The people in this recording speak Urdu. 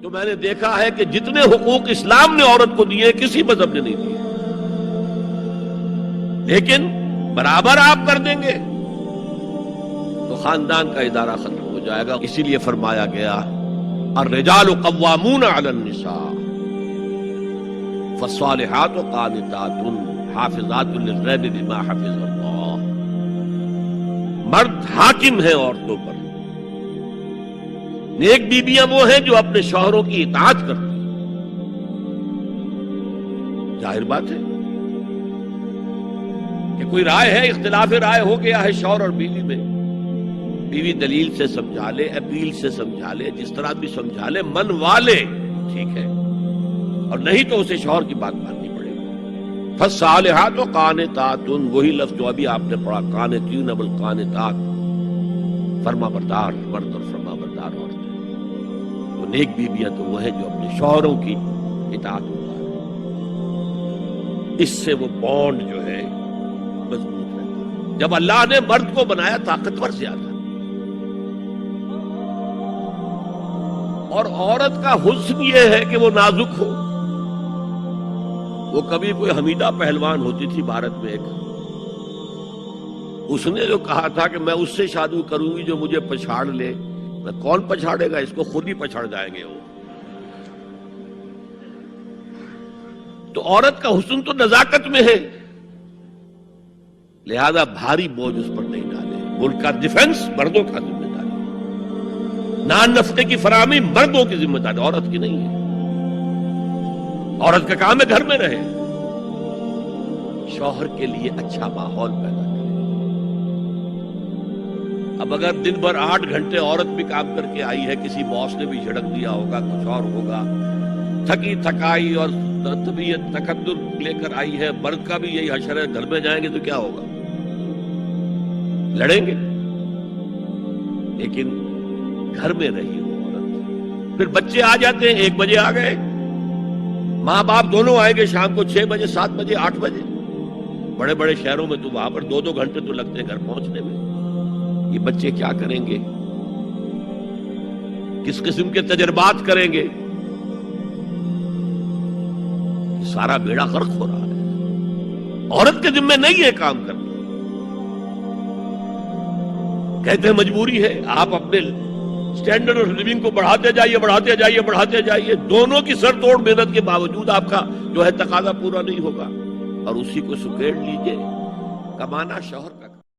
تو میں نے دیکھا ہے کہ جتنے حقوق اسلام نے عورت کو دیے کسی مذہب نے نہیں دیے، لیکن برابر آپ کر دیں گے تو خاندان کا ادارہ ختم ہو جائے گا۔ اسی لیے فرمایا گیا الرجال قوامون علی النساء فالصالحات قانتات حافظات للغیب بما حفظ اللہ۔ مرد حاکم ہیں عورتوں پر، نیک بیویاں وہ ہیں جو اپنے شوہروں کی اطاعت کرتی ہیں۔ ظاہر بات ہے کہ کوئی رائے ہے، اختلاف رائے ہو گیا ہے شوہر اور بیوی میں، بیوی دلیل سے سمجھا لے، اپیل سے سمجھا لے، جس طرح بھی سمجھا لے، منوا لے، ٹھیک ہے، اور نہیں تو اسے شوہر کی بات ماننی پڑے گی۔ فالصالحات قانتات، وہی لفظ جو ابھی آپ نے پڑھا، قانتین والقانتات، فرما بردار مرد اور فرما بردار عورتیں۔ تو نیک بیویاں تو وہ ہیں جو اپنے شوہروں کی اطاعت کرتی ہیں، اس سے وہ بانڈ جو ہے مضبوط رہتا ہے۔ جب اللہ نے مرد کو بنایا طاقتور زیادہ، اور عورت کا حسن یہ ہے کہ وہ نازک ہو۔ وہ کبھی کوئی حمیدہ پہلوان ہوتی تھی بھارت میں ایک، اس نے جو کہا تھا کہ میں اس سے شادی کروں گی جو مجھے پچھاڑ لے۔ میں کون پچھاڑے گا اس کو، خود ہی پچھاڑ جائیں گے وہ۔ تو عورت کا حسن تو نزاکت میں ہے، لہذا بھاری بوجھ اس پر نہیں ڈالے۔ ملک کا ڈیفنس مردوں کا ذمہ داری، نان نفقے کی فراہمی مردوں کی ذمہ داری، عورت کی نہیں ہے۔ عورت کا کام ہے گھر میں رہے، شوہر کے لیے اچھا ماحول پیدا کرے۔ اب اگر دن بھر 8 گھنٹے عورت بھی کام کر کے آئی ہے، کسی باس نے بھی جھڑک دیا ہوگا، کچھ اور ہوگا، تھکی تھکائی اور طبیعت تکدر لے کر آئی ہے، مرد کا بھی یہی حشر ہے، گھر میں جائیں گے تو کیا ہوگا، لڑیں گے۔ لیکن گھر میں رہی ہو عورت، پھر بچے آ جاتے ہیں، 1 بجے آ گئے، ماں باپ دونوں آئیں گے شام کو 6 بجے 7 بجے 8 بجے۔ بڑے بڑے شہروں میں تو وہاں پر 2 گھنٹے تو لگتے ہیں گھر پہنچنے میں۔ یہ بچے کیا کریں گے، کس قسم کے تجربات کریں گے، سارا بیڑا غرق ہو رہا ہے۔ عورت کے ذمہ نہیں ہے کام کرنا، کہتے ہیں مجبوری ہے۔ آپ اپنے سٹینڈرڈ آف لیونگ کو بڑھاتے جائیے بڑھاتے جائیے بڑھاتے جائیے، دونوں کی سر توڑ محنت کے باوجود آپ کا جو ہے تقاضا پورا نہیں ہوگا، اور اسی کو سکیڑ لیجئے۔ کمانا شوہر کا